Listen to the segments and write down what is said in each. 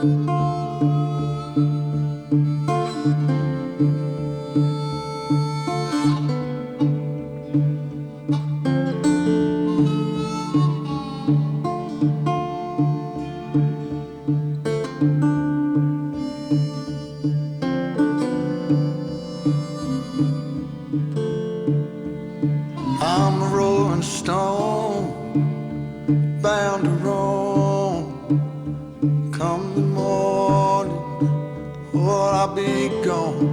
I'm a rolling stone, bound to roam. Come the morning, or I'll be gone.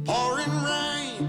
Pouring rain,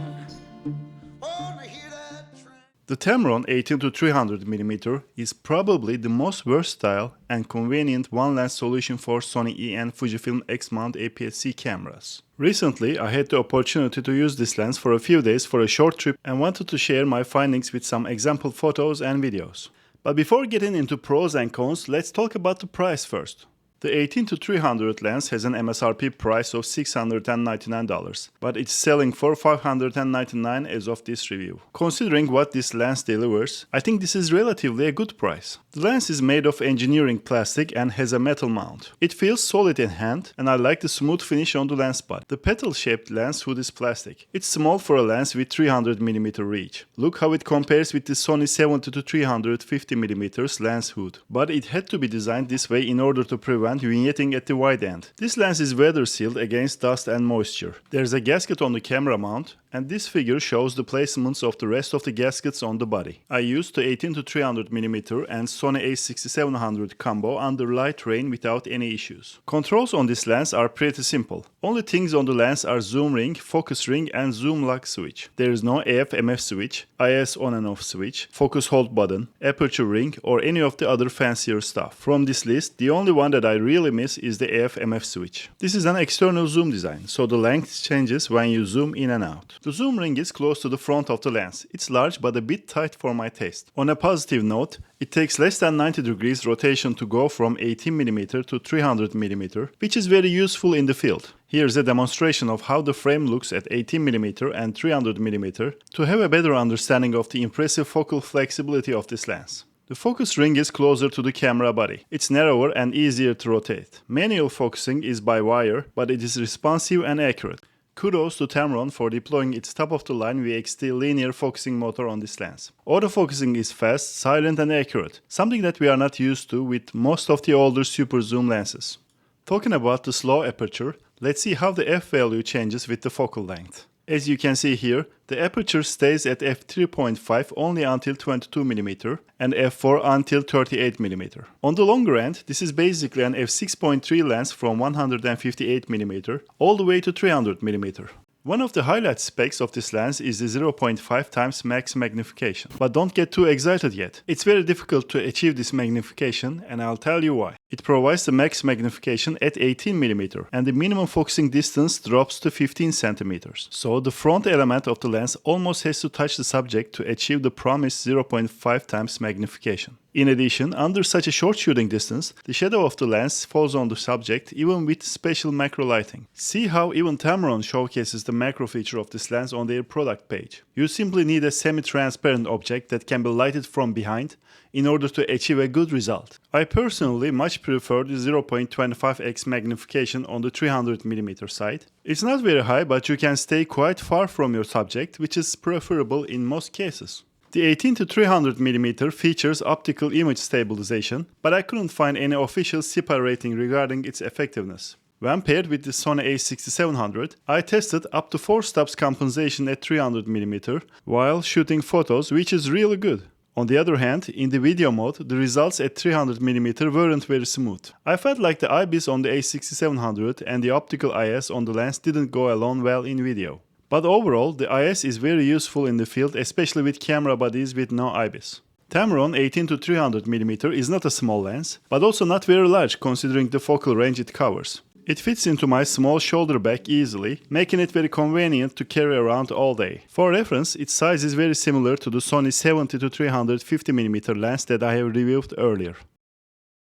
wanna hear that train. The Tamron 18-300mm is probably the most versatile and convenient one-lens solution for Sony E and Fujifilm X-mount APS-C cameras. Recently, I had the opportunity to use this lens for a few days for a short trip and wanted to share my findings with some example photos and videos. But before getting into pros and cons, let's talk about the price first. The 18-300 lens has an MSRP price of $699, but it's selling for $599 as of this review. Considering what this lens delivers, I think this is relatively a good price. The lens is made of engineering plastic and has a metal mount. It feels solid in hand, and I like the smooth finish on the lens body. The petal-shaped lens hood is plastic. It's small for a lens with 300mm reach. Look how it compares with the Sony 70-350mm lens hood. But it had to be designed this way in order to prevent vignetting at the wide end. This lens is weather sealed against dust and moisture. There's a gasket on the camera mount, and this figure shows the placements of the rest of the gaskets on the body. I used the 18-300mm and Sony a6700 combo under light rain without any issues. Controls on this lens are pretty simple. Only things on the lens are zoom ring, focus ring and zoom lock switch. There is no AF/MF switch, IS on and off switch, focus hold button, aperture ring or any of the other fancier stuff. From this list, the only one that I really miss is the AF/MF switch. This is an external zoom design, so the length changes when you zoom in and out. The zoom ring is close to the front of the lens. It's large but a bit tight for my taste. On a positive note, it takes less than 90 degrees rotation to go from 18mm to 300mm, which is very useful in the field. Here's a demonstration of how the frame looks at 18mm and 300mm to have a better understanding of the impressive focal flexibility of this lens. The focus ring is closer to the camera body. It's narrower and easier to rotate. Manual focusing is by wire, but it is responsive and accurate. Kudos to Tamron for deploying its top-of-the-line VXD linear focusing motor on this lens. Autofocusing is fast, silent and accurate, something that we are not used to with most of the older super zoom lenses. Talking about the slow aperture, let's see how the f value changes with the focal length. As you can see here, the aperture stays at f3.5 only until 22mm and f4 until 38mm. On the longer end, this is basically an f6.3 lens from 158mm all the way to 300mm. One of the highlight specs of this lens is the 0.5 times max magnification. But don't get too excited yet. It's very difficult to achieve this magnification and I'll tell you why. It provides the max magnification at 18mm and the minimum focusing distance drops to 15 cm. So the front element of the lens almost has to touch the subject to achieve the promised 0.5 times magnification. In addition, under such a short shooting distance, the shadow of the lens falls on the subject even with special macro lighting. See how even Tamron showcases the macro feature of this lens on their product page. You simply need a semi-transparent object that can be lighted from behind in order to achieve a good result. I personally much prefer the 0.25x magnification on the 300mm side. It's not very high, but you can stay quite far from your subject, which is preferable in most cases. The 18-300mm features optical image stabilization, but I couldn't find any official CIPA rating regarding its effectiveness. When paired with the Sony a6700, I tested up to 4 stops compensation at 300mm while shooting photos, which is really good. On the other hand, in the video mode, the results at 300mm weren't very smooth. I felt like the IBIS on the a6700 and the optical IS on the lens didn't go along well in video. But overall, the IS is very useful in the field, especially with camera bodies with no IBIS. Tamron 18-300mm is not a small lens, but also not very large considering the focal range it covers. It fits into my small shoulder bag easily, making it very convenient to carry around all day. For reference, its size is very similar to the Sony 70-350mm lens that I have reviewed earlier.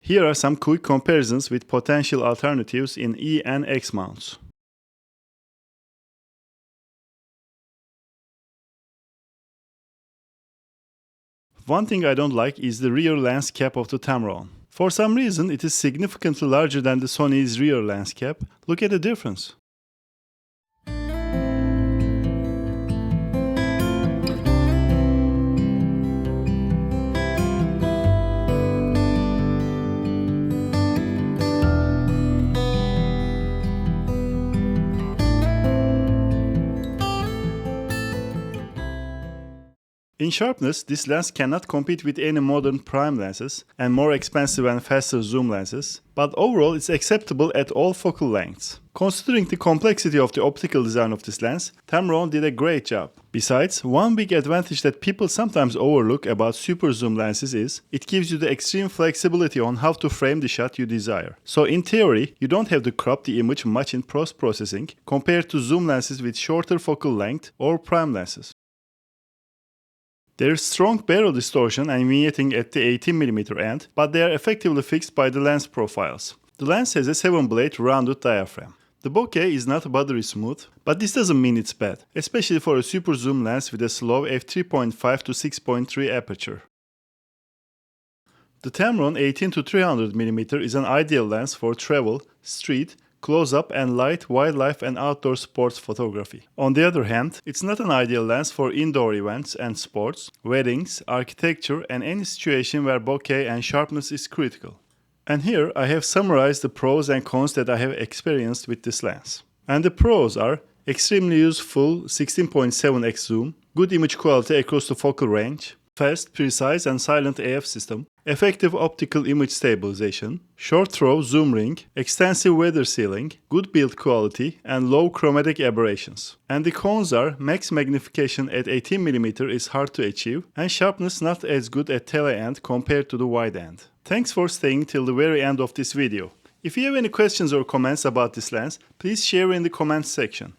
Here are some quick comparisons with potential alternatives in E and X mounts. One thing I don't like is the rear lens cap of the Tamron. For some reason, it is significantly larger than the Sony's rear lens cap. Look at the difference. In sharpness, this lens cannot compete with any modern prime lenses and more expensive and faster zoom lenses, but overall it's acceptable at all focal lengths. Considering the complexity of the optical design of this lens, Tamron did a great job. Besides, one big advantage that people sometimes overlook about super zoom lenses is it gives you the extreme flexibility on how to frame the shot you desire. So in theory, you don't have to crop the image much in post-processing compared to zoom lenses with shorter focal length or prime lenses. There is strong barrel distortion and vignetting at the 18mm end, but they are effectively fixed by the lens profiles. The lens has a 7-blade rounded diaphragm. The bokeh is not buttery smooth, but this doesn't mean it's bad, especially for a super zoom lens with a slow f3.5 to 6.3 aperture. The Tamron 18-300mm is an ideal lens for travel, street, close-up and light wildlife and outdoor sports photography. On the other hand, it's not an ideal lens for indoor events and sports, weddings, architecture and any situation where bokeh and sharpness is critical. And here I have summarized the pros and cons that I have experienced with this lens. And the pros are extremely useful 16.7x zoom, good image quality across the focal range, fast, precise and silent AF system, effective optical image stabilization, short throw zoom ring, extensive weather sealing, good build quality and low chromatic aberrations. And the cons are max magnification at 18mm is hard to achieve and sharpness not as good at tele-end compared to the wide end. Thanks for staying till the very end of this video. If you have any questions or comments about this lens, please share in the comments section.